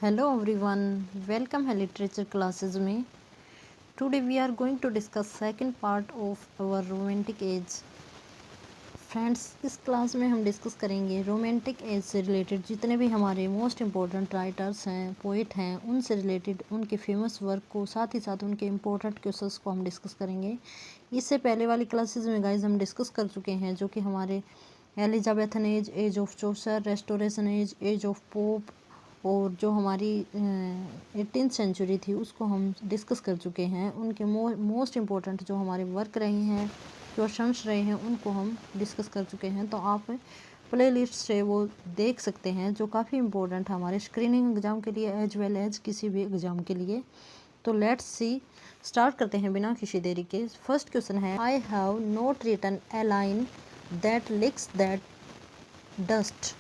Hello everyone, welcome है literature classes में. Today we are going to discuss second part of our romantic age. Friends, इस class में हम discuss करेंगे romantic as से related जितने भी हमारे मोस्ट इम्पोर्टेंट राइटर्स हैं, पोइट हैं, उनसे रिलेटेड उनके फेमस वर्क को, साथ ही साथ उनके इम्पोर्टेंट क्वेश्चंस को हम डिस्कस करेंगे. इससे पहले वाली क्लासेस में गाइज हम डिस्कस कर चुके हैं जो कि हमारे Elizabethan age, age of Chaucer, restoration age, age of Pope और जो हमारी 18th सेंचुरी थी उसको हम डिस्कस कर चुके हैं. उनके मोस्ट इम्पोर्टेंट जो हमारे वर्क रहे हैं, क्वेश्चंस रहे हैं, उनको हम डिस्कस कर चुके हैं. तो आप प्ले लिस्ट से वो देख सकते हैं जो काफ़ी इम्पोर्टेंट है हमारे स्क्रीनिंग एग्ज़ाम के लिए एज वेल एज किसी भी एग्ज़ाम के लिए. तो लेट्स सी, स्टार्ट करते हैं बिना किसी देरी के. फर्स्ट क्वेश्चन है, I have not written a line that licks that dust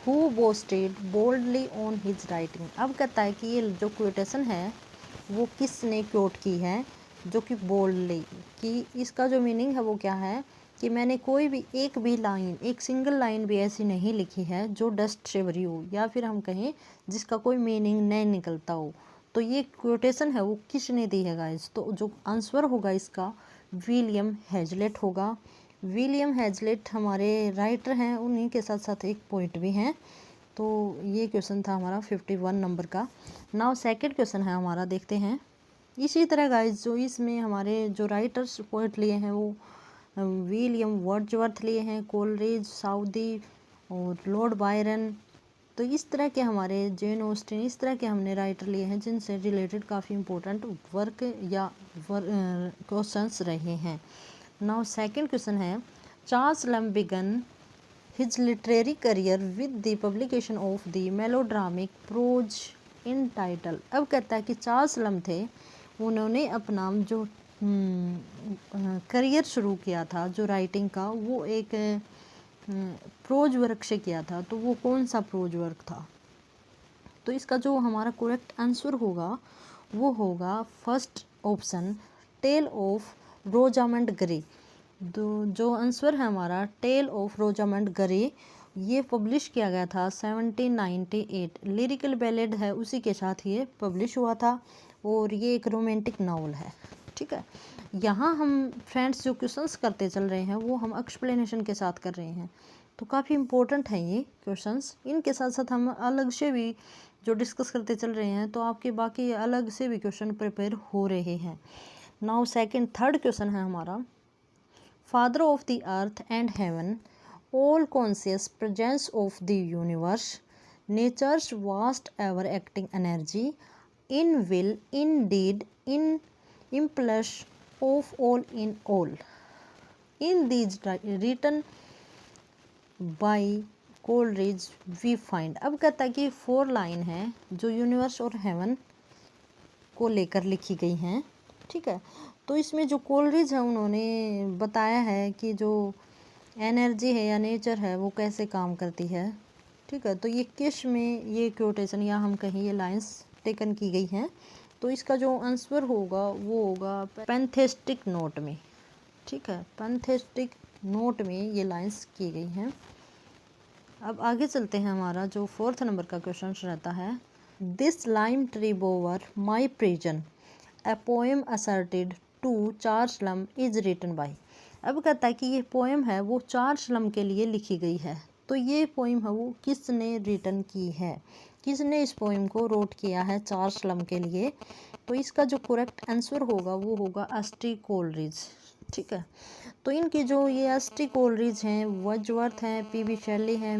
who boasted boldly on his writing. अब कहता है कि ये जो क्वेटेशन है वो किसने क्योट की है, जो कि बोल्डली कि इसका जो मीनिंग है वो क्या है कि मैंने कोई भी एक भी लाइन, एक सिंगल लाइन भी ऐसी नहीं लिखी है जो डस्ट से भरी हो या फिर हम कहें जिसका कोई मीनिंग नहीं निकलता हो. तो ये क्वेटेशन है वो किसने दी है गाइस. तो जो आंसर होगा इसका विलियम हेजलेट होगा. विलियम हेजलेट हमारे राइटर हैं, उन्हीं के साथ साथ एक पोइट भी हैं. तो ये क्वेश्चन था हमारा 51 नंबर का. नाउ सेकंड क्वेश्चन है हमारा, देखते हैं. इसी तरह गाइस जो इसमें हमारे जो राइटर्स पोइट लिए हैं वो विलियम वर्ड्सवर्थ लिए हैं, कोलरिज, साउदी और लॉर्ड बायरन. तो इस तरह के हमारे जेन ऑस्टिन, इस तरह के हमने राइटर लिए हैं जिनसे रिलेटेड काफ़ी इम्पोर्टेंट वर्क या क्वेश्चंस रहे हैं. नाउ सेकंड क्वेश्चन है, Charles Lamb began his literary career with the publication of the melodramatic prose entitled. अब कहता है कि चार्ल्स लम थे, उन्होंने अपना जो करियर शुरू किया था जो राइटिंग का, वो एक प्रोज वर्क से किया था. तो वो कौन सा प्रोज वर्क था? तो इसका जो हमारा करेक्ट आंसर होगा वो होगा first option, tale of Rosamund Grey. जो आंसर है हमारा टेल ऑफ रोजामंड ग्रे, ये पब्लिश किया गया था 1798. लिरिकल बैलेड है, उसी के साथ ये पब्लिश हुआ था और ये एक रोमांटिक नावल है. ठीक है, यहाँ हम फ्रेंड्स जो क्वेश्चंस करते चल रहे हैं वो हम एक्सप्लेनेशन के साथ कर रहे हैं. तो काफ़ी इम्पोर्टेंट है ये क्वेश्चंस. इनके साथ साथ हम अलग से भी जो डिस्कस करते चल रहे हैं तो आपके बाकी अलग से भी क्वेश्चन प्रिपेयर हो रहे हैं. नाउ थर्ड क्वेश्चन है हमारा, father of the earth and heaven, all conscious presence of the universe, nature's vast ever acting energy, in will, in deed, in impulse of all in all, in these written by Coleridge we find. अब कहता है कि 4 line है जो universe और haven को लेकर लिखी गई हैं. ठीक है, तो इसमें जो कोलरिज है उन्होंने बताया है कि जो एनर्जी है या नेचर है वो कैसे काम करती है. ठीक है, तो ये किस में ये कोटेशन या हम कहें ये लाइंस टेकन की गई हैं. तो इसका जो आंसर होगा वो होगा पैंथेस्टिक नोट में. ठीक है, पैंथेस्टिक नोट में ये लाइंस की गई हैं. अब आगे चलते हैं. हमारा जो 4th नंबर का क्वेश्चन रहता है, this lime tree bower my prison, a poem asserted to Charles Lamb is written by. अब कहता है कि ये पोएम है वो चार्ल्स लम के लिए लिखी गई है. तो ये पोएम है वो किसने रिटन की है, किसने इस पोएम को रोट किया है चार्ल्स लम के लिए. तो इसका जो करेक्ट आंसर होगा वो होगा एस.टी. कोलरिज. ठीक है, तो इनकी जो ये एस.टी. कोलरिज हैं, वर्ड्सवर्थ हैं, पी.बी. शेली हैं,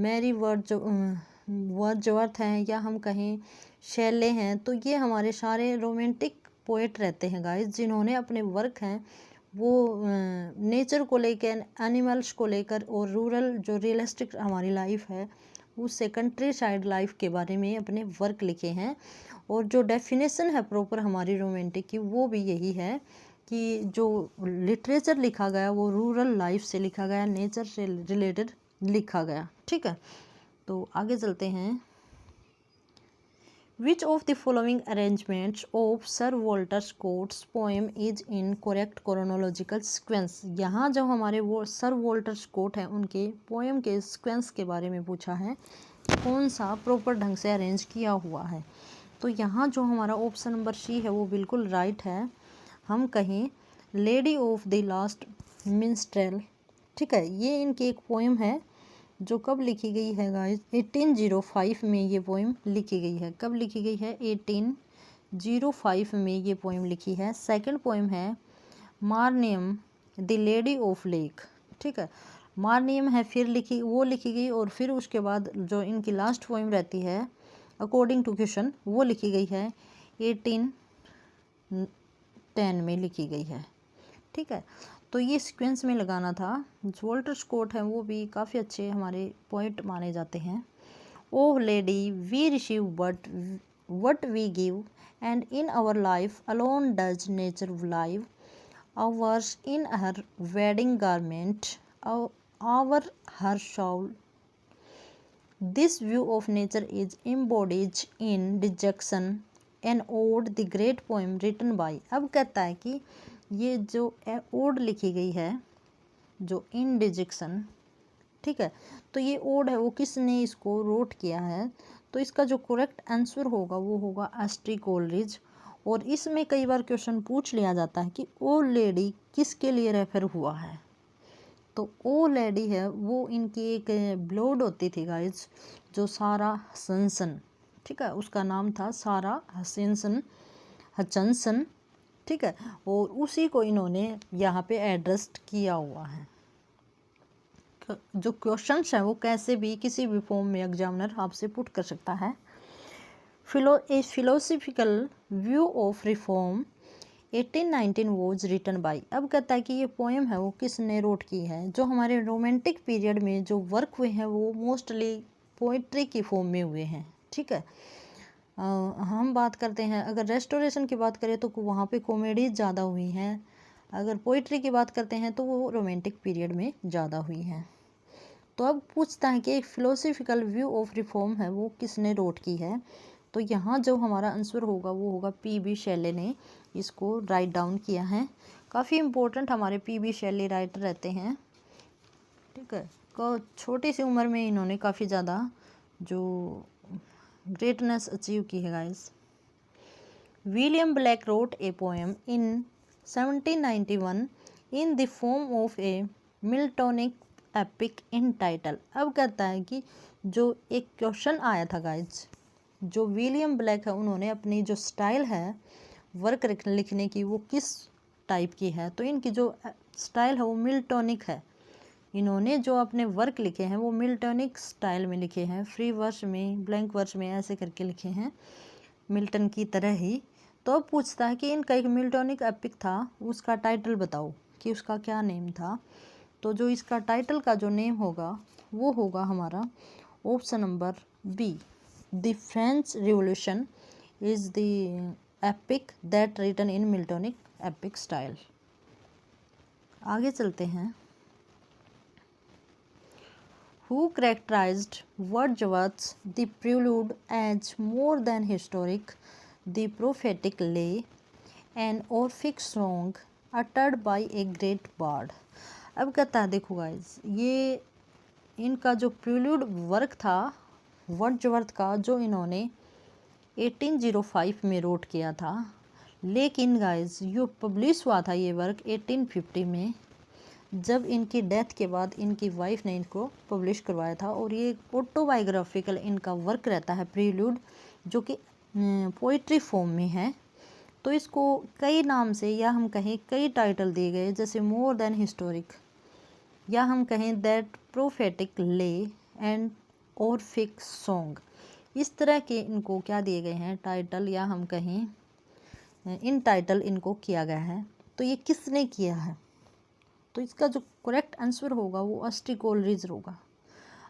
मैरी वर्ड्सवर्थ हैं या हम कहें शेले हैं. तो ये हमारे सारे रोमांटिक पोएट रहते हैं गाइस, जिन्होंने अपने वर्क हैं वो नेचर को लेकर, एनिमल्स को लेकर और रूरल जो रियलिस्टिक हमारी लाइफ है उससे कंट्री साइड लाइफ के बारे में अपने वर्क लिखे हैं. और जो डेफिनेशन है प्रॉपर हमारी रोमांटिक की वो भी यही है कि जो लिटरेचर लिखा गया वो रूरल लाइफ से लिखा गया, नेचर से रिलेटेड लिखा गया. ठीक है, तो आगे चलते हैं. Which of the following arrangements of Sir Walter Scott's poem is in correct chronological sequence? यहाँ जो हमारे वो सर वॉल्टर स्कॉट हैं उनके पोएम के सीक्वेंस के बारे में पूछा है. कौन सा प्रॉपर ढंग से अरेंज किया हुआ है। तो यहाँ जो हमारा ऑप्शन नंबर सी है वो बिल्कुल राइट है। हम कहें लेडी ऑफ द लास्ट मिन्स्ट्रेल, ठीक है, ये इनकी एक पोएम है जो कब लिखी गई है गाइस, 1805 में ये पोएम लिखी गई है। कब लिखी गई है, 1805 में ये पोएम लिखी है। सेकंड पोएम है मारनियम द लेडी ऑफ लेक, ठीक है, मारनियम है, फिर लिखी गई, और फिर उसके बाद जो इनकी लास्ट पोएम रहती है अकॉर्डिंग टू क्वेश्चन वो लिखी गई है 1810 में लिखी गई है, ठीक है। तो ये सीक्वेंस में लगाना था। वॉल्टर स्कॉट है वो भी काफ़ी अच्छे हमारे पोइट माने जाते हैं। Oh lady we receive what we give and in our life alone does nature live ours in her wedding garment our her shroud this view of nature is embodied in dejection an ode the great poem written by। अब कहता है कि ये जो odd लिखी गई है जो इन डिजेक्शन, ठीक है, तो ये ओड है वो किसने इसको रोट किया है। तो इसका जो करेक्ट आंसर होगा वो होगा एस.टी. कोलरिज। और इसमें कई बार क्वेश्चन पूछ लिया जाता है कि ओ लेडी किसके लिए रेफर हुआ है। तो ओ लेडी है वो इनकी एक ब्लोड होती थी गाइज, जो सारा हचनसन, ठीक है, उसका नाम था सारा हचनसन, ठीक है, और उसी को इन्होंने यहाँ पे एड्रेस किया हुआ है। जो क्वेश्चंस हैं वो कैसे भी किसी भी फॉर्म में एग्जामिनर आपसे पुट कर सकता है। A philosophical view of reform 1819 was written by. अब कहता है कि ये पोएम है वो किसने रोट की है। जो हमारे रोमांटिक पीरियड में जो वर्क हुए हैं वो मोस्टली पोइट्री की फॉर्म में हुए हैं, ठीक है। हम बात करते हैं, अगर रेस्टोरेशन की बात करें तो वहाँ पे कॉमेडीज ज़्यादा हुई हैं। अगर पोइट्री की बात करते हैं तो वो रोमांटिक पीरियड में ज़्यादा हुई हैं। तो अब पूछता है कि एक फिलोसफिकल व्यू ऑफ रिफॉर्म है वो किसने रोट की है। तो यहाँ जो हमारा आंसर होगा वो होगा पी.बी. शेले ने इसको राइट डाउन किया है। काफ़ी इम्पोर्टेंट हमारे पी.बी. शेले राइटर रहते हैं, ठीक है। छोटी सी उम्र में इन्होंने काफ़ी ज़्यादा जो ग्रेटनेस अचीव की है guys. William black wrote a poem in 1791 in the form of A Miltonic epic in title. अब कहता है कि जो एक क्वेश्चन आया था गाइज, जो विलियम ब्लैक है उन्होंने अपनी जो स्टाइल है वर्क लिखने की वो किस टाइप की है। तो इनकी जो स्टाइल है वो मिल्टोनिक है। इन्होंने जो अपने वर्क लिखे हैं वो मिल्टोनिक स्टाइल में लिखे हैं, फ्री वर्स में, ब्लैंक वर्स में, ऐसे करके लिखे हैं मिल्टन की तरह ही। तो अब पूछता है कि इनका एक मिल्टोनिक एपिक था उसका टाइटल बताओ कि उसका क्या नेम था। तो जो इसका टाइटल का जो नेम होगा वो होगा हमारा option number B, the French revolution is the epic that written in Miltonic epic style. आगे चलते हैं। Who characterized Wordsworth's The Prelude as more than historic, the prophetic lay, an orphic song uttered by a great bard। अब कहता है देखो guys, ये इनका जो प्रील्यूड वर्क था वर्ड्सवर्थ का जो इन्होंने 1805 में रोट किया था, लेकिन गाइज यो पब्लिश हुआ था ये वर्क 1850 में, जब इनकी डेथ के बाद इनकी वाइफ ने इनको पब्लिश करवाया था। और ये ऑटोबायोग्राफिकल इनका वर्क रहता है प्रील्यूड, जो कि पोइट्री फॉर्म में है। तो इसको कई नाम से या हम कहें कई टाइटल दिए गए, जैसे मोर देन हिस्टोरिक, या हम कहें दैट प्रोफेटिक ले एंड ऑर्फिक सॉन्ग। इस तरह के इनको क्या दिए गए हैं टाइटल, या हम कहें इन टाइटल इनको किया गया है। तो ये किसने किया है। तो इसका जो करेक्ट आंसर होगा वो एस.टी. कोलरिज होगा।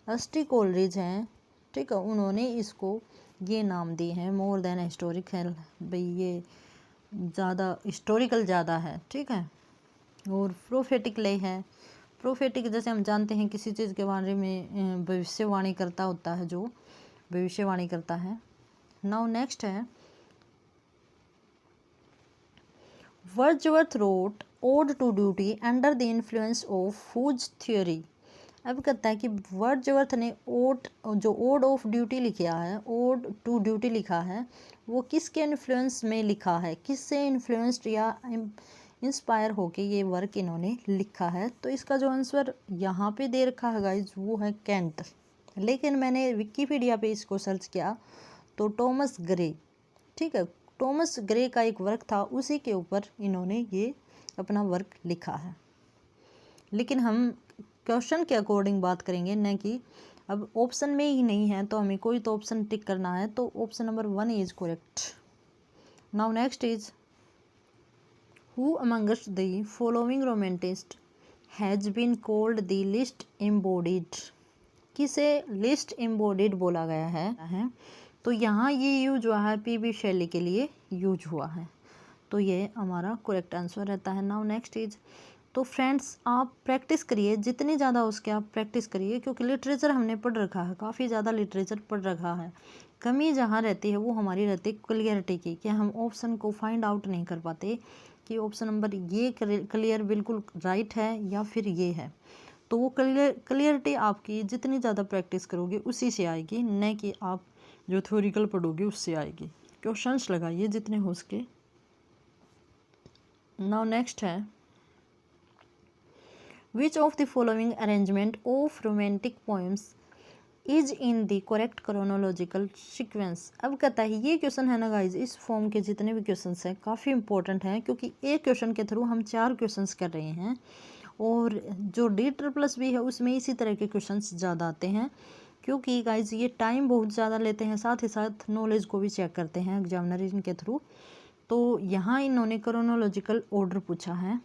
एस.टी. कोलरिज हैं, ठीक है, उन्होंने इसको ये नाम दिए हैं मोर देन हिस्टोरिकल, भाई ये ज़्यादा हिस्टोरिकल ज़्यादा है, ठीक है। और प्रोफेटिक ले है, प्रोफेटिक जैसे हम जानते हैं किसी चीज़ के बारे में भविष्यवाणी करता होता है, जो भविष्यवाणी करता है। नाउ नेक्स्ट है Wordsworth wrote Ode to Duty under the influence of whose theory? अब कहता है कि वर्ड्सवर्थ ने ओड ऑफ ड्यूटी लिखा है, ओड टू ड्यूटी लिखा है, वो किसके इन्फ्लुएंस में लिखा है, किससे इन्फ्लुएंस्ड या इंस्पायर होके ये वर्क इन्होंने लिखा है। तो इसका जो आंसर यहाँ पे दे रखा है गाइज वो है कैंट, लेकिन मैंने विकिपीडिया पे इसको सर्च किया तो टॉमस ग्रे, ठीक है, टॉमस ग्रे का एक वर्क था, उसी के ऊपर इन्होंने ये अपना वर्क लिखा है। लेकिन हम क्वेश्चन के अकॉर्डिंग बात करेंगे, न कि अब ऑप्शन में ही नहीं है तो हमें कोई तो ऑप्शन टिक करना है, तो option number 1 is correct. Now next is who amongst the following romanticist has been called the least embodied, किसे लिस्ट एम्बॉडीड बोला गया है। तो यहाँ ये यूज हुआ है पीबी शैली के लिए यूज हुआ है, तो ये हमारा करेक्ट आंसर रहता है। नाउ नेक्स्ट इज, तो फ्रेंड्स आप प्रैक्टिस करिए, जितनी ज़्यादा हो सके आप प्रैक्टिस करिए, क्योंकि लिटरेचर हमने पढ़ रखा है, काफ़ी ज़्यादा लिटरेचर पढ़ रखा है। कमी जहाँ रहती है वो हमारी रहती है क्लियरिटी की, कि हम ऑप्शन को फाइंड आउट नहीं कर पाते कि ऑप्शन नंबर ये क्लियर बिल्कुल राइट है या फिर ये है। तो वो क्लियरिटी आपकी जितनी ज़्यादा प्रैक्टिस करोगे उसी से आएगी, न कि आप जो थ्योरिकल पढ़ोगे उससे आएगी। क्वेश्चंस लगाइए जितने हो सके। नाउ नेक्स्ट है Which of the following arrangement of romantic poems is in the correct chronological sequence? अब कहता है ये क्वेश्चन है ना गाइज, इस फॉर्म के जितने भी क्वेश्चंस हैं काफ़ी इंपॉर्टेंट हैं, क्योंकि एक क्वेश्चन के थ्रू हम 4 क्वेश्चंस कर रहे हैं, और जो D++ भी है उसमें इसी तरह के क्वेश्चंस ज़्यादा आते हैं, क्योंकि गाइज ये टाइम बहुत ज़्यादा लेते हैं, साथ ही साथ नॉलेज को भी चेक करते हैं एग्जामिनर इनके थ्रू। तो यहाँ इन्होंने क्रोनोलॉजिकल ऑर्डर पूछा है,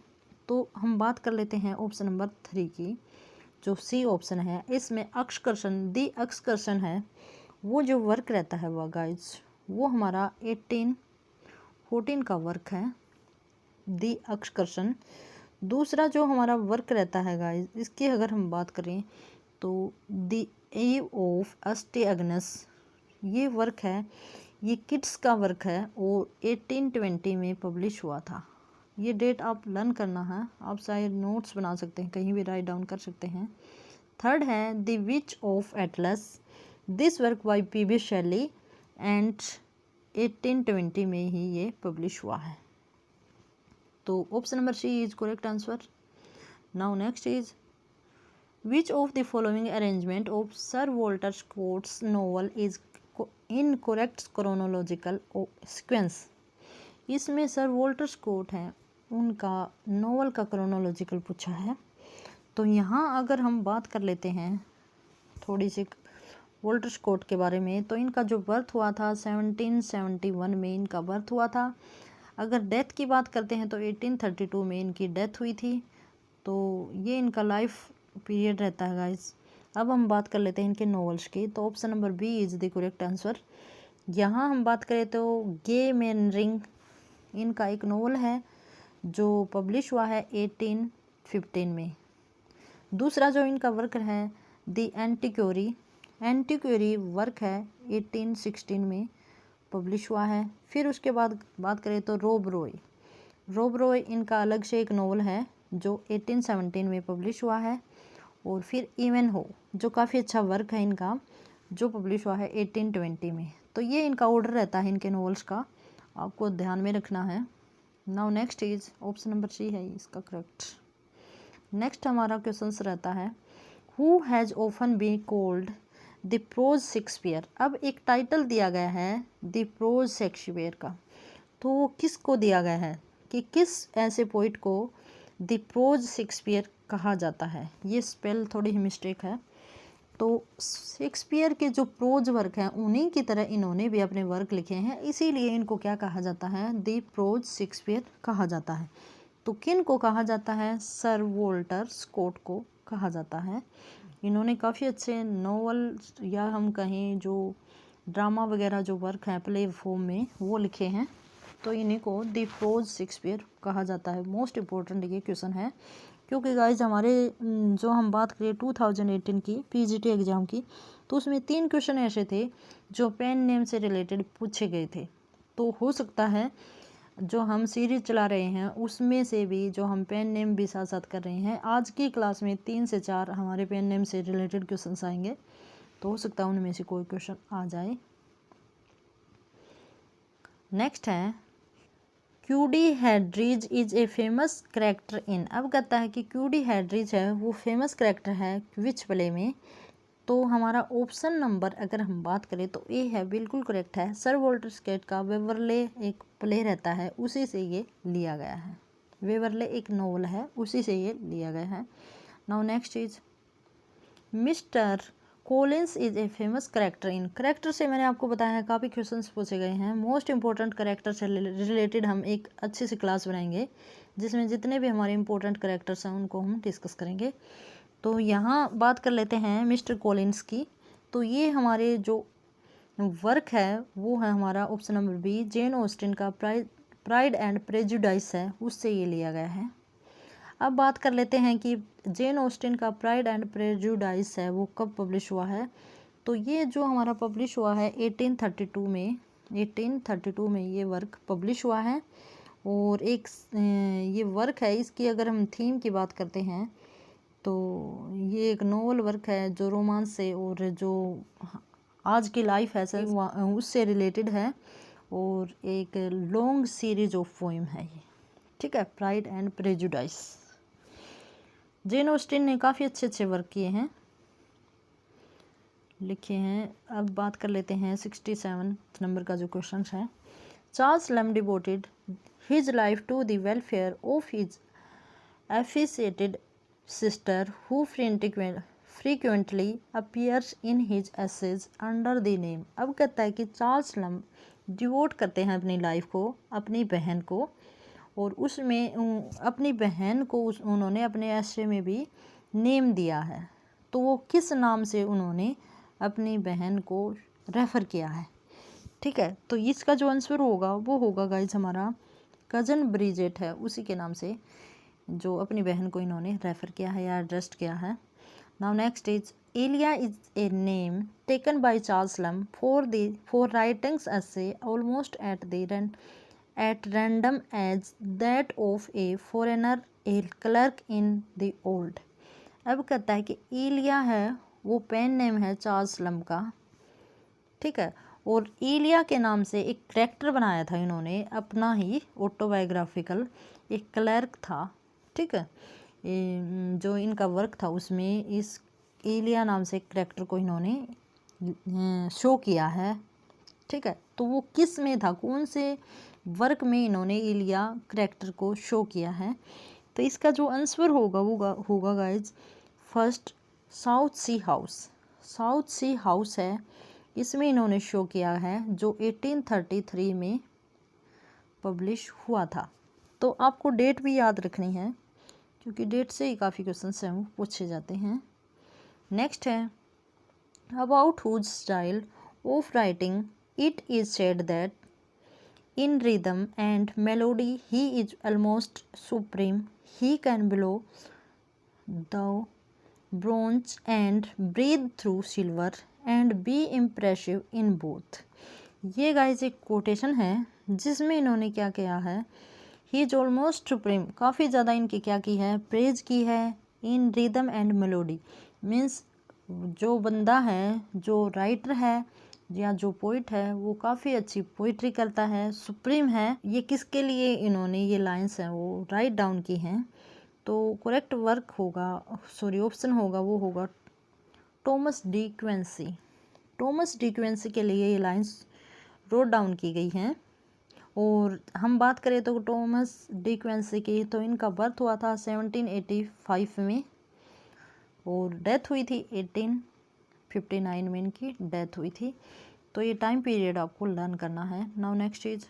तो हम बात कर लेते हैं ऑप्शन नंबर 3 की, जो सी ऑप्शन है। इसमें एक्सकर्शन, दी एक्सकर्शन है, वो जो वर्क रहता है वह गाइज वो हमारा 1814 का वर्क है, दी एक्सकर्शन। दूसरा जो हमारा वर्क रहता है गाइज, इसकी अगर हम बात करें तो दी एव ऑफ एस्टे एग्नेस, ये वर्क है, ये किड्स का वर्क है और 1820 में पब्लिश हुआ था। ये डेट आप लर्न करना है, आप शायद नोट्स बना सकते हैं, कहीं भी राइट डाउन कर सकते हैं। थर्ड है the witch of Atlas, this work by PB Shelley and 1820 में ही ये पब्लिश हुआ है। तो option number C is correct answer. Now next is which of the following arrangement of sir Walter Scott's novel is in correct chronological sequence. इसमें sir Walter Scott हैं, उनका novel का क्रोनोलॉजिकल पूछा है। तो यहाँ अगर हम बात कर लेते हैं थोड़ी सी वॉल्टर स्कॉट के बारे में, तो इनका जो बर्थ हुआ था 1771 में इनका बर्थ हुआ था। अगर डेथ की बात करते हैं तो 1832 में इनकी डेथ हुई थी। तो ये इनका लाइफ पीरियड रहता है गाइज। अब हम बात कर लेते हैं इनके नॉवेल्स की, तो option number B is the correct answer. यहाँ हम बात करें तो गे मैन रिंग, इनका एक नॉवल है जो पब्लिश हुआ है 1815 में। दूसरा जो इनका वर्क है द एंटीक्वेरी, एंटीक्वेरी वर्क है 1816 में पब्लिश हुआ है। फिर उसके बाद बात करें तो रोब रॉय, रोब रॉय इनका अलग से एक नॉवल है जो 1817 में पब्लिश हुआ है। और फिर इवेनहो जो काफ़ी अच्छा वर्क है इनका, जो पब्लिश हुआ है 1820 में। तो ये इनका ऑर्डर रहता है इनके नॉवेल्स का, आपको ध्यान में रखना है। Now next is option number C है इसका करेक्ट। नेक्स्ट हमारा क्वेश्चन रहता है who has often been called the prose Shakespeare. अब एक टाइटल दिया गया है द प्रोज शेक्सपियर का, तो वो किसको दिया गया है कि किस ऐसे पोइट को द प्रोज शेक्सपियर कहा जाता है। ये स्पेल थोड़ी ही मिस्टेक है। तो शेक्सपियर के जो प्रोज वर्क हैं उन्हीं की तरह इन्होंने भी अपने वर्क लिखे हैं, इसीलिए इनको क्या कहा जाता है, द प्रोज शेक्सपियर कहा जाता है। तो किन को कहा जाता है, सर वॉल्टर स्कॉट को कहा जाता है। इन्होंने काफ़ी अच्छे नॉवल या हम कहें जो ड्रामा वगैरह जो वर्क हैं प्ले फॉर्म में वो लिखे हैं, तो इन्हीं को द प्रोज शेक्सपियर कहा जाता है। मोस्ट इम्पोर्टेंट ये क्वेश्चन है, क्योंकि गाइज हमारे जो हम बात करें 2018 की पीजीटी एग्ज़ाम की, तो उसमें 3 क्वेश्चन ऐसे थे जो पेन नेम से रिलेटेड पूछे गए थे। तो हो सकता है जो हम सीरीज चला रहे हैं उसमें से भी जो हम पेन नेम भी साथ साथ कर रहे हैं, आज की क्लास में 3 से 4 हमारे पेन नेम से रिलेटेड क्वेश्चंस आएंगे, तो हो सकता है उनमें से कोई क्वेश्चन आ जाए। नेक्स्ट है Cuddie Headrigg is a famous character in. अब कहता है कि क्यूडी हेड्रिज है वो फेमस करेक्टर है विच प्ले में। तो हमारा ऑप्शन नंबर अगर हम बात करें तो ए है, बिल्कुल करेक्ट है। सर वॉल्टर स्कॉट का वेवरले एक प्ले रहता है, उसी से ये लिया गया है। वेवरले एक नॉवल है, उसी से ये लिया गया है। Now next is mister Collins is a famous character in. Character से मैंने आपको बताया है काफ़ी क्वेश्चंस पूछे गए हैं। मोस्ट इंपॉर्टेंट करेक्टर से रिलेटेड हम एक अच्छी सी क्लास बनाएंगे जिसमें जितने भी हमारे इंपॉर्टेंट करेक्टर्स हैं उनको हम डिस्कस करेंगे। तो यहाँ बात कर लेते हैं मिस्टर कॉलिंस की। तो ये हमारे जो वर्क है वो है हमारा option number B, Jane Austen का प्राइड एंड प्रेजुडाइस है, उससे ये लिया गया है। अब बात कर लेते हैं कि जेन ऑस्टिन का प्राइड एंड प्रेजुडाइस है वो कब पब्लिश हुआ है। तो ये जो हमारा पब्लिश हुआ है 1832 में, 1832 में ये वर्क पब्लिश हुआ है। और एक ये वर्क है, इसकी अगर हम थीम की बात करते हैं तो ये एक नोवेल वर्क है जो रोमांस से और जो आज की लाइफ है सर उससे रिलेटेड है, और एक लॉन्ग सीरीज ऑफ पोएम है ये, ठीक है, pride and prejudice. Jane Austen ने काफ़ी अच्छे अच्छे वर्क किए हैं, लिखे हैं। अब बात कर लेते हैं 67 नंबर का जो क्वेश्चन है। Charles Lamb devoted his life to the welfare of his afflicted sister who frequently appears in his essays under the name। अब कहता है कि चार्ल्स लैम्ब डिवोट करते हैं अपनी लाइफ को अपनी बहन को, और उसमें अपनी बहन को उन्होंने अपने एसे में भी नेम दिया है। तो वो किस नाम से उन्होंने अपनी बहन को रेफ़र किया है, ठीक है। तो इसका जो आंसर होगा वो होगा गाइज हमारा कज़न ब्रिजेट है, उसी के नाम से जो अपनी बहन को इन्होंने रेफ़र किया है या एड्रेस्ड किया है। Now next is Elia is a name taken by Charles Lamb for writings essay almost at random as that of a foreigner a clerk in the old. अब कहता है कि एलिया है वो पेन नेम है Charles Lamb का, ठीक है। और एलिया के नाम से एक कैरेक्टर बनाया था इन्होंने अपना ही ऑटोबायोग्राफिकल, एक क्लर्क था, ठीक है। जो इनका वर्क था उसमें इस एलिया नाम से कैरेक्टर को इन्होंने शो किया है, ठीक है। तो वो किस में था, कौन से वर्क में इन्होंने एलिया कैरेक्टर को शो किया है। तो इसका जो आंसर होगा गाइज फर्स्ट साउथ सी हाउस। साउथ सी हाउस है, इसमें इन्होंने शो किया है जो 1833 में पब्लिश हुआ था। तो आपको डेट भी याद रखनी है क्योंकि डेट से ही काफ़ी क्वेश्चंस हैं वो पूछे जाते हैं। नेक्स्ट है about whose style of writing it is said that in rhythm and melody he is almost supreme, he can blow the bronze and breath through silver and be impressive in both. ये guys एक quotation है जिसमें इन्होंने क्या किया है, ही is almost supreme, काफ़ी ज़्यादा इनकी क्या की है, प्रेज की है। इन रिदम एंड मेलोडी मीन्स जो बंदा है, जो राइटर है या जो पोइट है वो काफ़ी अच्छी पोइट्री करता है, सुप्रीम है। ये किसके लिए इन्होंने ये लाइंस हैं वो राइट डाउन की हैं। तो करेक्ट वर्क होगा, सॉरी ऑप्शन होगा वो होगा टॉमस डी क्वेंसी। टॉमस डी क्वेंसी के लिए ये लाइंस रोट डाउन की गई हैं। और हम बात करें तो टॉमस डी क्वेंसी की, तो इनका बर्थ हुआ था 1785 में और डेथ हुई थी 1859 में, इनकी डेथ हुई थी। तो ये टाइम पीरियड आपको लर्न करना है। Now next is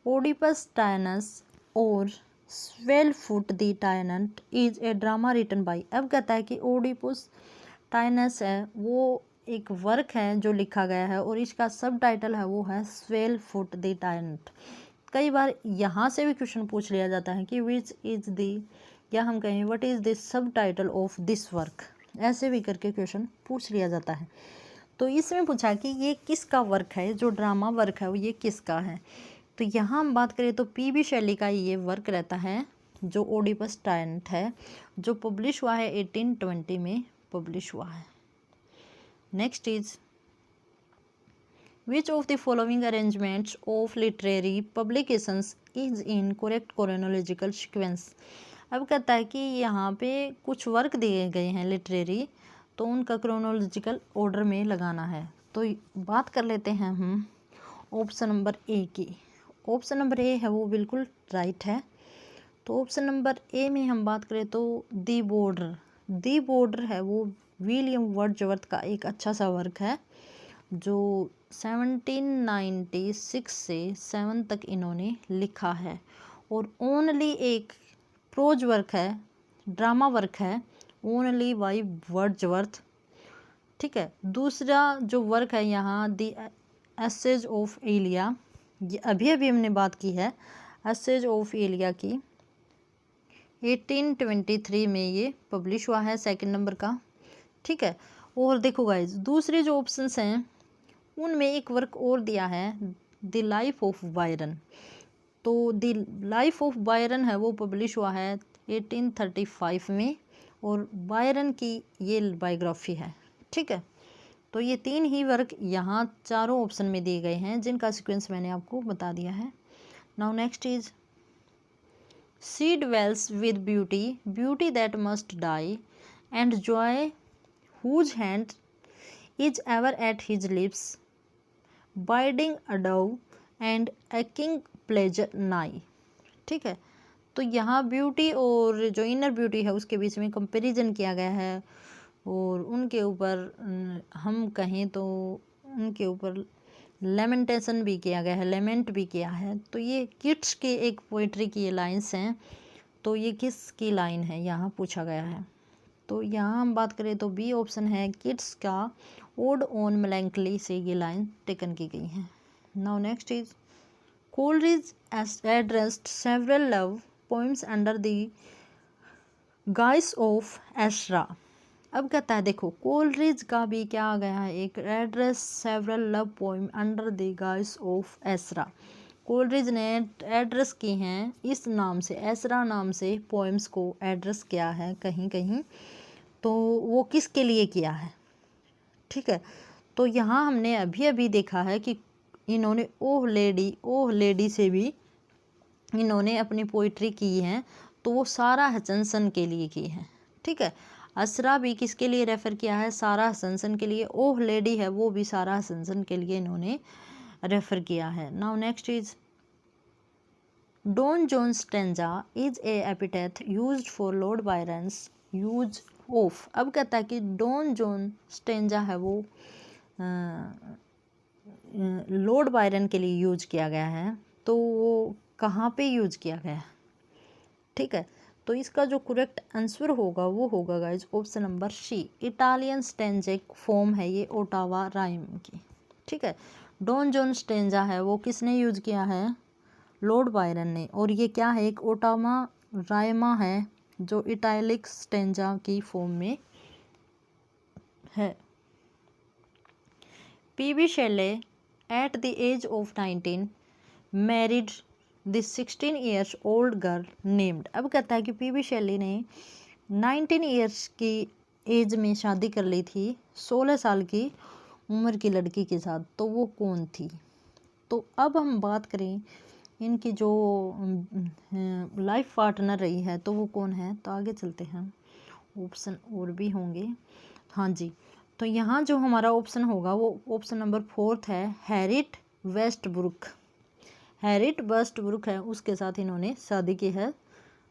Oedipus Tyrannus or Swellfoot the tyrant is a drama written by. अब कहता है कि ओडिपस टायनस है वो एक वर्क है जो लिखा गया है और इसका सब टाइटल है वो है स्वेलफुट द टायनेंट। कई बार यहाँ से भी क्वेश्चन पूछ लिया जाता है कि विच इज़ दी, या हम कहें what is the sub title of this work, ऐसे भी करके क्वेश्चन पूछ लिया जाता है। तो इसमें पूछा कि ये किसका वर्क है, जो ड्रामा वर्क है वो ये किसका है। तो यहाँ हम बात करें तो पी.बी. शैली का ये वर्क रहता है जो ओडिपस टाइरेंट है, जो पब्लिश हुआ है 1820 में पब्लिश हुआ है। Next is which of the following arrangements of literary publications is in correct chronological sequence. अब कहता है कि यहाँ पे कुछ वर्क दिए गए हैं लिटरेरी, तो उनका क्रोनोलॉजिकल ऑर्डर में लगाना है। तो बात कर लेते हैं हम ऑप्शन नंबर ए की। ऑप्शन नंबर ए है वो बिल्कुल राइट है। तो ऑप्शन नंबर ए में हम बात करें तो दी बॉर्डर है वो विलियम वर्ड्सवर्थ का एक अच्छा सा वर्क है, जो 1796 से 7 तक इन्होंने लिखा है, और ओनली एक प्रोज वर्क है, ड्रामा वर्क है, ओनली बाय वर्ड्सवर्थ। ठीक है। दूसरा जो वर्क है यहाँ दी एसेज ऑफ एलिया, ये अभी हमने बात की है एसेज ऑफ एलिया की, 1823 में ये पब्लिश हुआ है, सेकंड नंबर का। ठीक है। और देखो गाइज, दूसरे जो ऑप्शंस हैं उनमें एक वर्क और दिया है द लाइफ ऑफ बायरन। तो द लाइफ ऑफ बायरन है वो पब्लिश हुआ है 1835 में, और बायरन की ये बायोग्राफी है। ठीक है। तो ये 3 ही वर्क यहाँ चारों ऑप्शन में दिए गए हैं, जिनका सीक्वेंस मैंने आपको बता दिया है। Now next is she dwells with beauty that must die, and joy whose hand is ever at his lips, bidding adieu and aching pleasure nigh। ठीक है। तो यहाँ ब्यूटी और जो इनर ब्यूटी है उसके बीच में कंपैरिजन किया गया है, और उनके ऊपर हम कहें तो उनके ऊपर लेमेंटेशन भी किया गया है, लेमेंट भी किया है। तो ये किट्स के एक पोइट्री की ये लाइन्स हैं। तो ये किसकी लाइन है यहाँ पूछा गया है। तो यहाँ हम बात करें तो बी ऑप्शन है किट्स का ओड ऑन मेलैंकली से ये लाइन टेकन की गई है। Now next is Coleridge addressed several love poems under the guise of Asra. अब कहता है देखो कोलरिज का भी क्या आ गया है, एक address several love poem under the guise of Ezra. Coleridge ने एड्रेस की हैं इस नाम से, एसरा नाम से पोइम्स को एड्रेस किया है कहीं कहीं, तो वो किसके लिए किया है। ठीक है। तो यहाँ हमने अभी अभी देखा है कि इन्होंने ओह लेडी से भी इन्होंने अपनी पोइट्री की है, तो वो सारा हचनसन के लिए की है। ठीक है। असरा भी किसके लिए रेफ़र किया है, सारा हसनसन के लिए। ओह लेडी है वो भी सारा हसनसन के लिए इन्होंने रेफ़र किया है। Now next is Don Juan stanza is a epithet used for Lord Byron's use of. अब कहता है कि डॉन जॉन स्टेंजा है वो लॉर्ड बायरन के लिए यूज किया गया है, तो वो कहाँ पे यूज किया गया है। ठीक है। तो इसका जो करेक्ट आंसर होगा वो होगा guys option number C, Italian stanzaic form है ये ओटावा राइम की। ठीक है। डॉन जॉन स्टेंजा है वो किसने यूज किया है, लॉर्ड बायरन ने, और ये क्या है एक ओटावा राइमा है जो इटालिक स्टेंजा की फॉर्म में है। PB. Shelley at the age of 19 married this 16 years old girl named. अब कहता है कि पी.बी. शेली ने 19 ईयर्स की एज में शादी कर ली थी 16 साल की उम्र की लड़की के साथ, तो वो कौन थी। तो अब हम बात करें इनकी जो लाइफ पार्टनर रही है तो वो कौन है, तो आगे चलते हैं, ऑप्शन और भी होंगे। हाँ जी। तो यहाँ जो हमारा ऑप्शन होगा वो ऑप्शन नंबर 4 है, हैरिट वेस्टब्रुक। हैरिट वेस्टब्रुक है उसके साथ इन्होंने शादी की है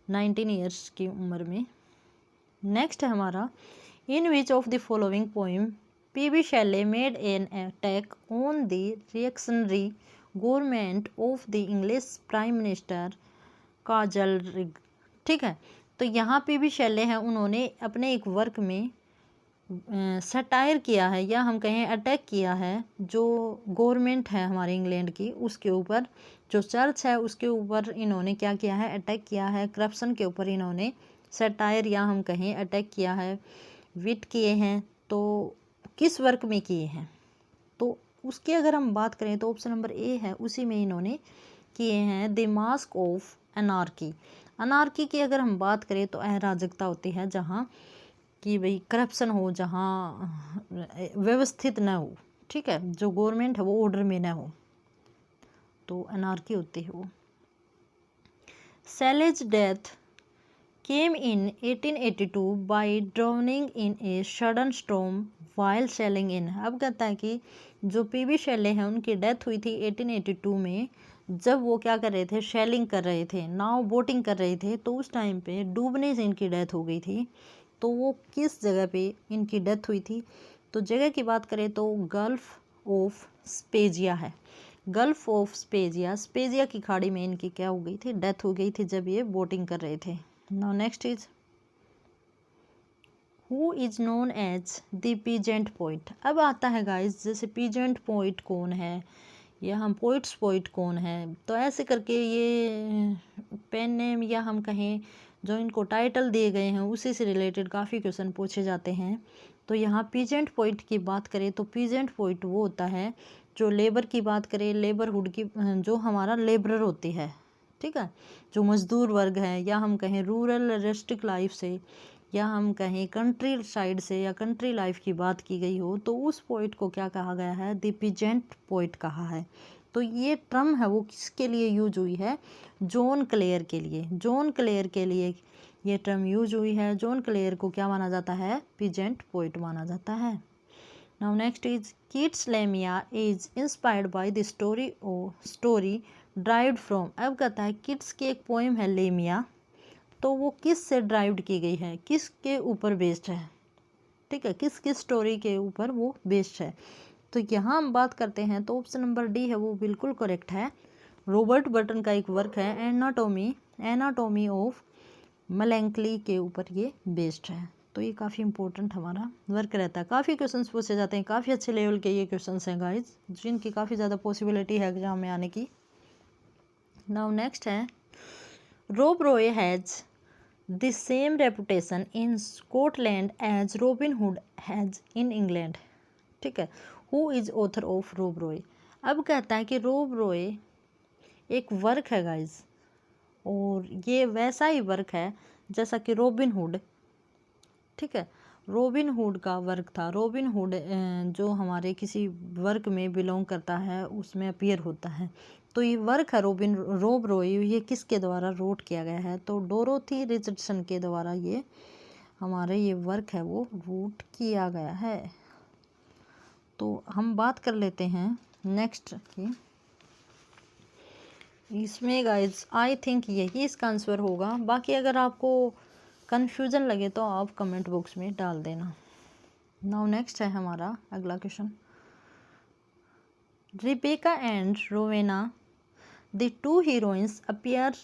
19 ईयर्स की उम्र में। नेक्स्ट है हमारा in which of the following poem P B. Shelley made an attack on the reactionary government of the English prime minister Castlereagh. ठीक है। तो यहाँ पी.बी. शेले हैं उन्होंने अपने एक वर्क में सटायर किया है या हम कहें अटैक किया है जो गवर्नमेंट है हमारे इंग्लैंड की, उसके ऊपर जो चर्च है उसके ऊपर इन्होंने क्या किया है, अटैक किया है। करप्शन के ऊपर इन्होंने सटायर या हम कहें अटैक किया है, विट किए हैं। तो किस वर्क में किए हैं, उसकी अगर हम बात करें तो ऑप्शन नंबर ए है, उसी में इन्होंने किए हैं the mask of anarchy. Anarchy की अगर हम बात करें तो अराजकता होती है जहाँ कि भाई करप्शन हो, जहाँ व्यवस्थित न हो, ठीक है, जो गवर्नमेंट है वो ऑर्डर में न हो, तो अनार्की होती है वो। सेलेज death came in 1882 by drowning in a sudden storm while sailing in। अब कहता है कि जो पीबी शैले हैं उनकी डेथ हुई थी 1882 में, जब वो क्या कर रहे थे, शेलिंग कर रहे थे, नाव बोटिंग कर रहे थे, तो उस टाइम पे डूबने से इनकी डेथ हो गई थी। तो वो किस जगह पे इनकी डेथ हुई थी, तो जगह की बात करें तो गल्फ ऑफ स्पेजिया है। गल्फ ऑफ स्पेजिया, स्पेजिया की खाड़ी में इनकी क्या हो गई थी, डेथ हो गई थी जब ये बोटिंग कर रहे थे। Now next is who is known as the peasant poet। अब आता है गाइस, जैसे peasant poet कौन है या हम poets poet कौन है, तो ऐसे करके ये पेन नेम या हम कहें जो इनको टाइटल दिए गए हैं उसी से रिलेटेड काफ़ी क्वेश्चन पूछे जाते हैं। तो यहाँ peasant poet की बात करें तो peasant poet वो होता है जो लेबर की बात करें, लेबरहुड की, जो हमारा लेबरर होती है, ठीक है, जो मजदूर वर्ग है, या हम कहें रूरल रेस्टिक लाइफ से, या हम कहें कंट्री साइड से, या कंट्री लाइफ की बात की गई हो, तो उस पोइट को क्या कहा गया है, द पीजेंट पोइट कहा है। तो ये टर्म है वो किसके लिए यूज हुई है, जॉन क्लेयर के लिए। जॉन क्लेयर के लिए ये टर्म यूज हुई है। जॉन क्लेयर को क्या माना जाता है, पीजेंट पोइट माना जाता है। Now next is Keats Lamia is inspired by the story derived from. अब कहता है किड्स की एक पोएम है लेमिया, तो वो किस से ड्राइव्ड की गई है, किसके ऊपर बेस्ड है, ठीक है, किस किस स्टोरी के ऊपर वो बेस्ड है। तो यहाँ हम बात करते हैं तो ऑप्शन नंबर डी है वो बिल्कुल करेक्ट है। रॉबर्ट बर्टन का एक वर्क है एनाटॉमी ऑफ मेलैंकली के ऊपर ये बेस्ड है। तो ये काफ़ी इंपॉर्टेंट हमारा वर्क रहता है। काफ़ी क्वेश्चंस पूछे जाते हैं, काफ़ी अच्छे लेवल के ये क्वेश्चंस हैं गाइज, जिनकी काफ़ी ज़्यादा पॉसिबिलिटी है एग्जाम में आने की। नाउ नेक्स्ट है Rob Roy has the same reputation in Scotland as Robin Hood has in England, ठीक है। Who is author of Rob Roy. अब कहता है कि रॉब रॉय एक वर्क है गाइज, और ये वैसा ही वर्क है जैसा कि रॉबिन हुड, ठीक है, रॉबिन हुड का वर्क था। रॉबिन हुड जो हमारे किसी वर्क में बिलोंग करता है उसमें अपीयर होता है। तो ये वर्क है रॉब रॉय, ये किसके द्वारा रोट किया गया है, तो डोरोथी रिचर्डसन के द्वारा ये हमारे ये वर्क है वो रोट किया गया है। तो हम बात कर लेते हैं नेक्स्ट की, इसमें गाइज आई थिंक यही इसका आंसर होगा। बाकी अगर आपको कन्फ्यूज़न लगे तो आप कमेंट बॉक्स में डाल देना। नाउ नेक्स्ट है हमारा अगला question, Rebecca and Rowena the two heroines appear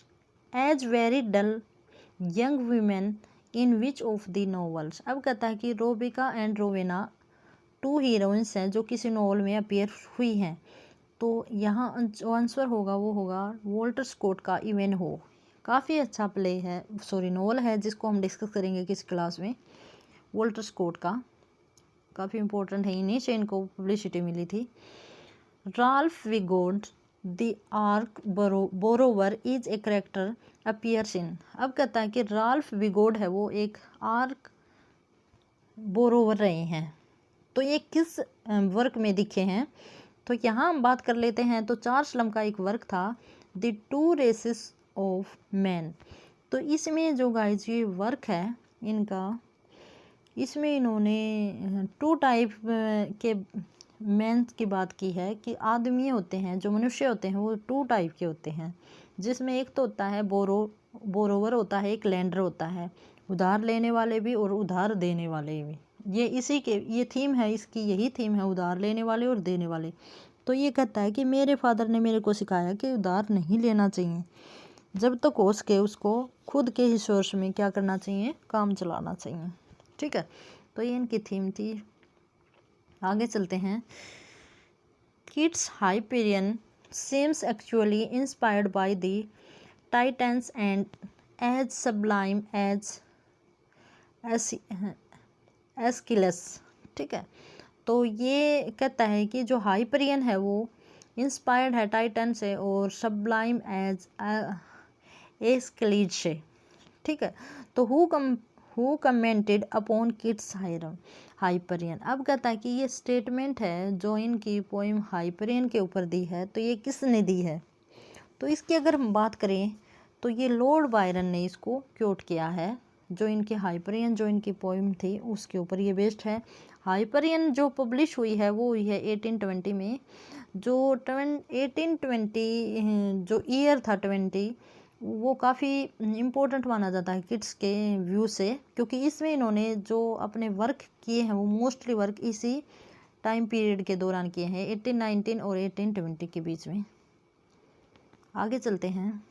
as very dull young women in which of the novels. अब कहता है कि Rebecca and Rowena two heroines हैं जो किसी नॉवल में अपीयर हुई हैं। तो यहाँ जो आंसर होगा वो होगा वॉल्टर स्कॉट का इवेनहो। काफ़ी अच्छा प्ले है, सॉरी नॉवल है, जिसको हम डिस्कस करेंगे किस क्लास में। वॉल्टर स्कॉट का काफ़ी इंपॉर्टेंट है, इन्हीं से इनको पब्लिसिटी मिली थी। Ralph Bigod the arch borrower is a character appears in. अब कहता है कि राल्फ विगोड है वो एक आर्क बोरोवर रहे हैं, तो ये किस वर्क में दिखे हैं। तो यहाँ हम बात कर लेते हैं तो चार्ल्स लम का एक वर्क था the two races of man. तो इसमें जो गाइज ये वर्क है इनका, इसमें इन्होंने टू टाइप के मैन की बात की है कि आदमी होते हैं, जो मनुष्य होते हैं वो टू टाइप के होते हैं, जिसमें एक तो होता है बोरोवर होता है, एक लैंडर होता है, उधार लेने वाले भी और उधार देने वाले भी। ये इसी के ये थीम है, इसकी यही थीम है, उधार लेने वाले और देने वाले। तो ये कहता है कि मेरे फादर ने मेरे को सिखाया कि उधार नहीं लेना चाहिए, जब तक हो सके उसको खुद के ही सोर्स में क्या करना चाहिए, काम चलाना चाहिए, ठीक है। तो ये इनकी थीम थी। आगे चलते हैं। Kids Hyperion seems actually inspired by the Titans and as sublime as Aeschylus, ठीक है। तो ये कहता है कि जो हाइपरियन है वो इंस्पायर्ड है टाइटन से और सब्लाइम एज एस्केलिड से। ठीक है, तो who commented upon kids Hyperion. अब कहता है कि ये स्टेटमेंट है जो इनकी पोइम हाइपरियन के ऊपर दी है, तो ये किसने दी है? तो इसकी अगर हम बात करें तो ये लॉर्ड बायरन ने इसको क्योट किया है। जो इनकी हाइपरियन जो इनकी पोइम थी उसके ऊपर ये बेस्ड है। हाइपरियन जो पब्लिश हुई है वो हुई है 1820 में। जो 1820 जो ईयर था 20 वो काफ़ी इम्पोर्टेंट माना जाता है किड्स के व्यू से, क्योंकि इसमें इन्होंने जो अपने वर्क किए हैं वो मोस्टली वर्क इसी टाइम पीरियड के दौरान किए हैं, 1819 और 1820 के बीच में। आगे चलते हैं।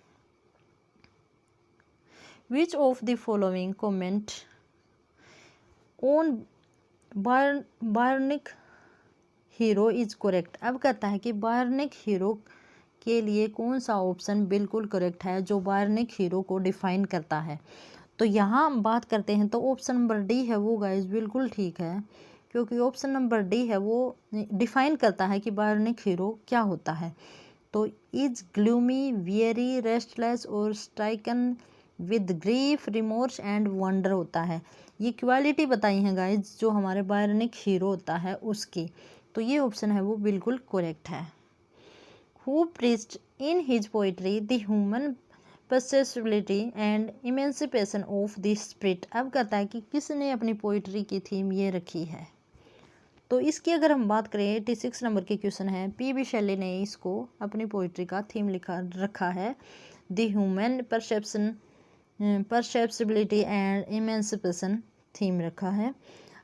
Which of the following comment on Byronic hero is correct. अब कहता है कि बायरनिक हीरो के लिए कौन सा ऑप्शन बिल्कुल करेक्ट है जो बायरनिक हीरो को डिफाइन करता है। तो यहाँ हम बात करते हैं तो ऑप्शन नंबर डी है वो गाइस बिल्कुल ठीक है, क्योंकि ऑप्शन नंबर डी है वो डिफाइन करता है कि बायरनिक हीरो क्या होता है। तो इज ग्लूमी, वियरी, रेस्टलेस और stricken with grief, remorse and wonder होता है। ये क्वालिटी बताई हैं गाइज जो हमारे बायरनिक हीरो होता है उसकी। तो ये ऑप्शन है वो बिल्कुल करेक्ट है। Who preached in his poetry the human perfectibility and emancipation of the spirit. अब कहता है कि किसने अपनी पोइट्री की थीम ये रखी है। तो इसकी अगर हम बात करें 86 नंबर की क्वेश्चन है, पी.बी. शेली ने इसको अपनी पोइट्री का थीम रखा है the human perfectibility and emancipation theme रखा है।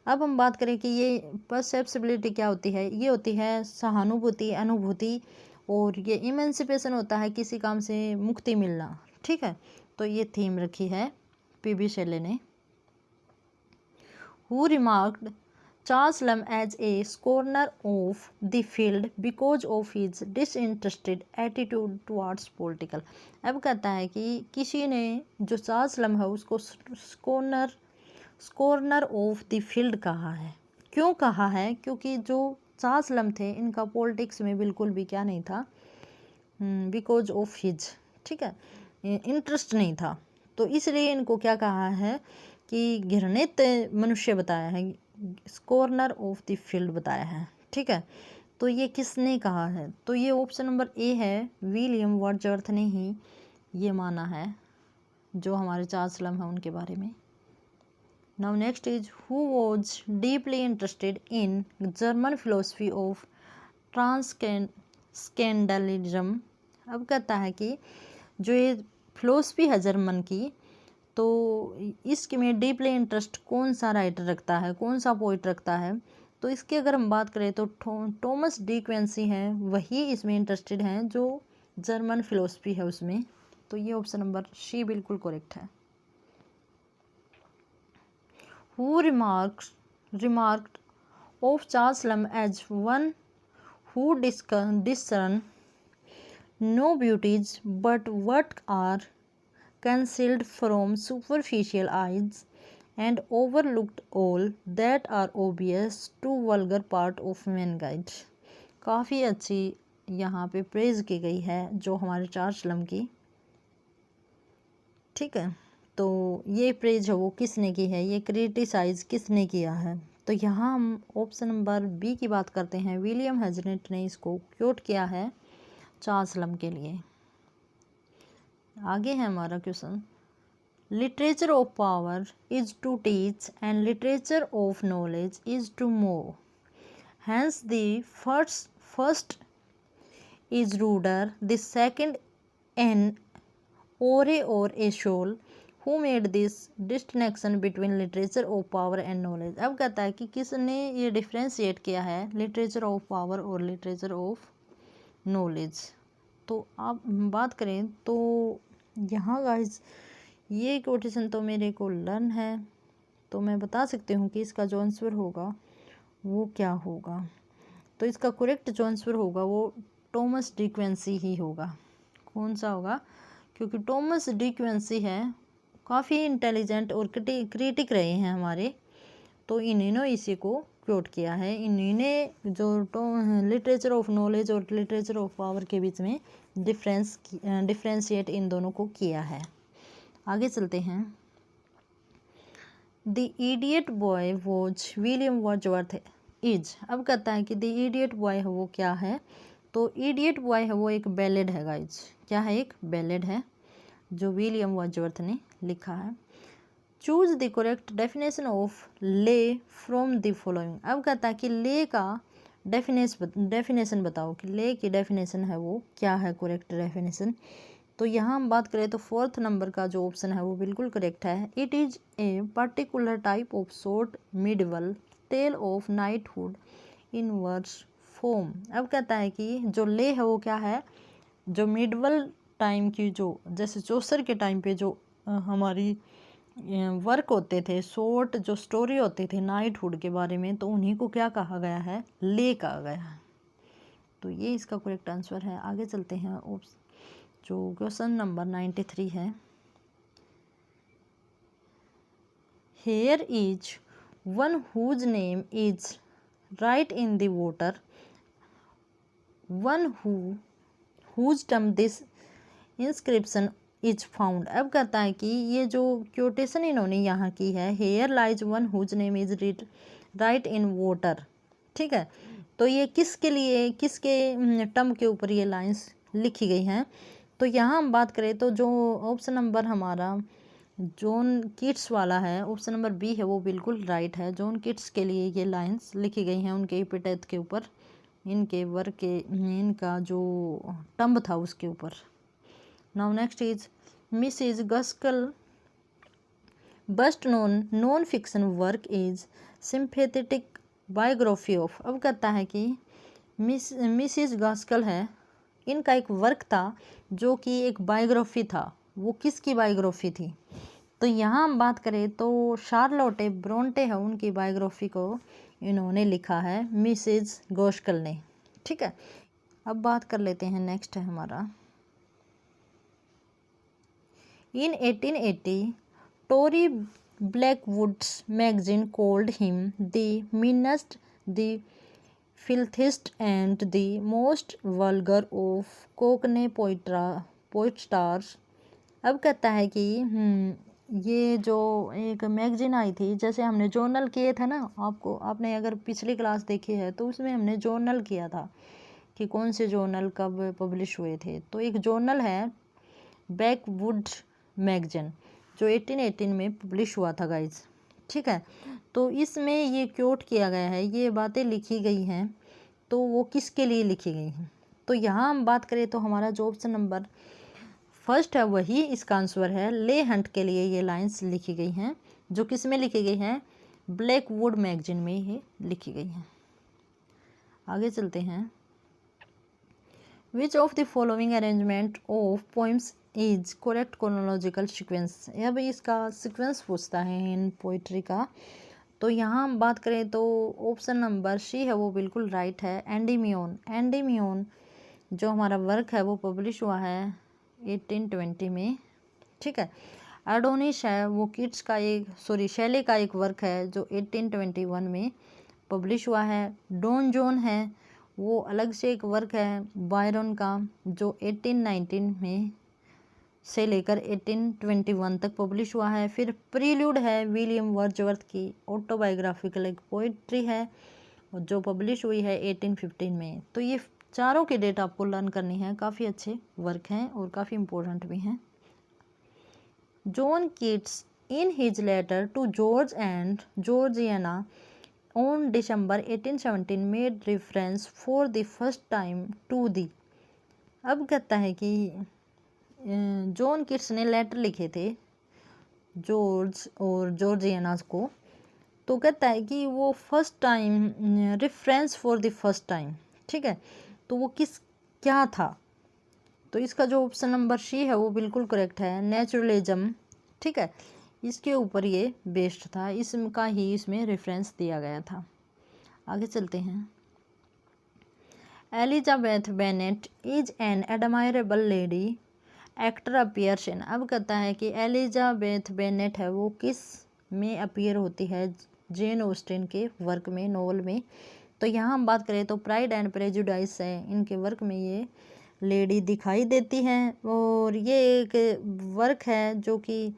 अब हम बात करें कि ये परसेप्सिबिलिटी क्या होती है। ये होती है सहानुभूति, अनुभूति, और ये इमेंसिपेशन होता है किसी काम से मुक्ति मिलना। ठीक है, तो ये थीम रखी है पी.बी. शेली ने। Who remarked Charles Lamb as a scorner of the field because of his disinterested attitude towards political। अब कहता है कि किसी ने जो चार्ल्स लम है उसको स्कॉर्नर ऑफ द फील्ड कहा है। क्यों कहा है? क्योंकि जो चार्ल्स लम थे इनका पॉलिटिक्स में बिल्कुल भी क्या नहीं था, बिकॉज ऑफ हिज, ठीक है, इंटरेस्ट नहीं था। तो इसलिए इनको क्या कहा है कि घृणित मनुष्य बताया है, स्कॉर्नर ऑफ द फील्ड बताया है। ठीक है, तो ये किसने कहा है? तो ये ऑप्शन नंबर ए है, विलियम वर्ड्सवर्थ ने ही ये माना है जो हमारे चार्ल्स लम है उनके बारे में। Now next is who was deeply interested in German philosophy of transcendentalism. अब कहता है कि जो ये फिलोसफी है जर्मन की, तो इसके में डीपली इंटरेस्ट कौन सा राइटर रखता है, कौन सा पोइट रखता है। तो इसकी अगर हम बात करें तो थॉमस डी क्वेंसी हैं, वही इसमें इंटरेस्टेड हैं जो जर्मन फिलोसफी है उसमें। तो ये ऑप्शन नंबर सी बिल्कुल करेक्ट है। Who remarked of Charles Lamb as one who discern no beauties but what are concealed from superficial eyes and overlooked all that are obvious to vulgar part of mankind। काफ़ी अच्छी यहाँ पे praise की गई है जो हमारे चार्ल्स लम की। ठीक है, तो ये प्रेज है वो किसने की है, ये क्रिटिसाइज किसने किया है। तो यहाँ हम ऑप्शन नंबर बी की बात करते हैं, विलियम हेजनेट ने इसको क्योट किया है चार्ल्स लम के लिए। आगे है हमारा question, literature of power is to teach and literature of knowledge is to move, hence the first is rudder, the second an oar or a sail, who made this distinction between literature of power and knowledge. अब कहता है कि किसने ये differentiate किया है literature of power और literature of knowledge. तो आप बात करें तो यहाँ गाइस ये कोटेशन तो मेरे को लर्न है, तो मैं बता सकती हूँ कि इसका जो आंसर होगा वो क्या होगा। तो इसका करेक्ट जो आंसर होगा वो थॉमस डी क्वेंसी ही होगा। कौन सा होगा? क्योंकि थॉमस डी क्वेंसी है काफ़ी इंटेलिजेंट और क्रिटिक रहे हैं हमारे, तो इन्होंने इसी को क्योट किया है। इन्हीं ने जो लिटरेचर ऑफ नॉलेज और लिटरेचर ऑफ पावर के बीच में डिफ्रेंशिएट इन दोनों को किया है। आगे चलते हैं। The idiot boy was William Wordsworth is. अब कहता है कि द इडियट बॉय है वो क्या है, तो इडियट बॉय है वो एक बैलेड है गाइज। क्या है? एक बैलेड है जो विलियम वर्ड्सवर्थ ने लिखा है। Choose the correct definition of ले फ्रॉम द फॉलोइंग। अब कहता है कि ले का डेफिनेशन बताओ कि ले की डेफिनेशन है वो क्या है करेक्ट डेफिनेशन। तो यहाँ हम बात करें तो 4th नंबर का जो ऑप्शन है वो बिल्कुल करेक्ट है। It is a particular type of short medieval tale of knighthood in verse form. अब कहता है कि जो ले है वो क्या है, जो मिडवल टाइम की जो जैसे चौसर के टाइम पे जो हमारी वर्क होते थे, शॉर्ट जो स्टोरी होते थे नाइटहुड के बारे में, तो उन्हीं को क्या कहा गया है? ले कहा गया है। तो ये इसका करेक्ट आंसर है। आगे चलते हैं। जो क्वेश्चन नंबर 93 है। Here is one whose name is writ in the water one whose term this inscription is found. अब कहता है कि ये जो क्योटेशन इन्होंने यहाँ की है, here lies one whose name is writ in water, ठीक है, तो ये किसके लिए, किसके टर्म के ऊपर ये लाइंस लिखी गई हैं। तो यहाँ हम बात करें तो जो ऑप्शन नंबर हमारा जॉन कीट्स वाला है, ऑप्शन नंबर बी है, वो बिल्कुल राइट है। जॉन कीट्स के लिए ये लाइंस लिखी गई हैं उनके एपिटेट के ऊपर, इनके वर्क के, इनका जो टम्ब था उसके ऊपर। Now next is Mrs Gaskell best non fiction work is sympathetic biography of. अब कहता है कि मिसेज गस्कल है, इनका एक वर्क था जो कि एक बायोग्राफी था। वो किसकी बायोग्राफी थी? तो यहाँ हम बात करें तो शार्लोटे ब्रोंटे है, उनकी बायोग्राफी को इन्होंने लिखा है मिसेज गस्कल ने, ठीक है। अब बात कर लेते हैं, नेक्स्ट है हमारा। In 1880 Tory Blackwood's magazine called him the meanest, the filthiest and the most vulgar of Cockney poetasters. अब कहता है कि ये जो एक मैगजीन आई थी, जैसे हमने जर्नल किए थे ना, आपने अगर पिछली क्लास देखी है तो उसमें हमने जर्नल किया था कि कौन से जर्नल कब पब्लिश हुए थे। तो एक जर्नल है बैकवुड मैगजीन जो 1818 में पब्लिश हुआ था गाइज, ठीक है। तो इसमें ये क्योट किया गया है, ये बातें लिखी गई हैं, तो वो किसके लिए लिखी गई हैं। तो यहाँ हम बात करें तो हमारा जो ऑप्शन नंबर फर्स्ट है वही इसका आंसर है। ले हंट के लिए ये लाइंस लिखी गई हैं, जो किस में लिखी गई हैं? ब्लैकवुड मैगजीन में ये लिखी गई हैं। आगे चलते हैं। Which of the following arrangement of poems is correct chronological sequence. अब इसका सीक्वेंस पूछता है इन पोइट्री का। तो यहाँ हम बात करें तो ऑप्शन नंबर सी है वो बिल्कुल राइट है। एंडीमियोन जो हमारा वर्क है वो पब्लिश हुआ है 1820 में, ठीक है। एडोनिस है वो किट्स का शैले का एक वर्क है जो 1821 में पब्लिश हुआ है। डॉन जॉन है वो अलग से एक वर्क है बायरन का जो 1819 में से लेकर 1821 तक पब्लिश हुआ है। फिर प्रील्यूड है विलियम वर्ड्सवर्थ की ऑटोबायोग्राफिकल एक पोइट्री है जो पब्लिश हुई है 1815 में। तो ये चारों के डेट आपको लर्न करनी है, काफ़ी अच्छे वर्क हैं और काफ़ी इम्पोर्टेंट भी हैं। John Keats in his letter to George and Georgiana on December 1817 made reference for the first time to the. अब कहता है कि जॉन कीट्स ने लेटर लिखे थे जॉर्ज और जॉर्जियाना को, तो कहता है कि वो first time reference for the first time, ठीक है। तो वो क्या था? तो इसका जो ऑप्शन नंबर सी है वो बिल्कुल करेक्ट है, नेचुरलिज्म, ठीक है। इसके ऊपर ये बेस्ड था, इसका ही इसमें रेफरेंस दिया गया था। आगे चलते हैं। Elizabeth Bennet is an admirable lady actor appears in. अब कहता है कि एलिजाबेथ बेनेट है वो किस में अपीयर होती है? जेन ऑस्टिन के वर्क में, नॉवल में। तो यहाँ हम बात करें तो प्राइड एंड प्रेजुडाइस है, इनके वर्क में ये लेडी दिखाई देती हैं और ये एक वर्क है जो कि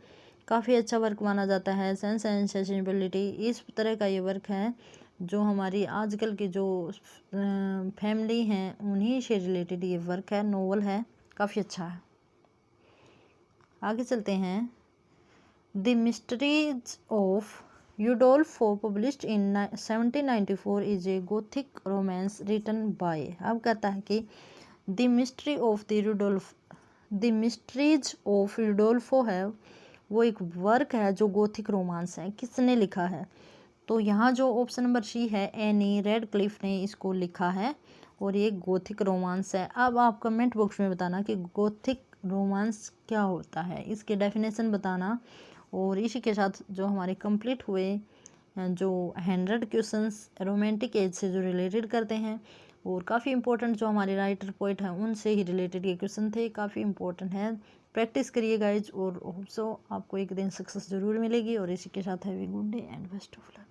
काफ़ी अच्छा वर्क माना जाता है। सेंस एंड सस्टेनेबिलिटी, इस तरह का ये वर्क है जो हमारी आजकल की जो फैमिली हैं उन्हीं से रिलेटेड ये वर्क है, नोवेल है, काफ़ी अच्छा है। आगे चलते हैं। The mysteries of Udolpho published in 1794 is a gothic romance written by. अब कहता है कि द मिस्ट्रीज ऑफ यूडोल्फो है, वो एक वर्क है जो गोथिक रोमांस है। किसने लिखा है? तो यहाँ जो ऑप्शन नंबर सी है, एनी रेडक्लिफ ने इसको लिखा है और ये गोथिक रोमांस है। अब आप कमेंट बॉक्स में बताना कि गोथिक रोमांस क्या होता है, इसके डेफिनेशन बताना। और इसी के साथ जो हमारे कंप्लीट हुए जो 100 क्वेश्चंस रोमांटिक एज से जो रिलेटेड करते हैं और काफ़ी इंपॉर्टेंट जो हमारे राइटर पोइट हैं उनसे ही रिलेटेड ये क्वेश्चन थे, काफ़ी इंपॉर्टेंट है। प्रैक्टिस करिए गाइज और होप सो आपको एक दिन सक्सेस जरूर मिलेगी। और इसी के साथ have a good day and best of luck.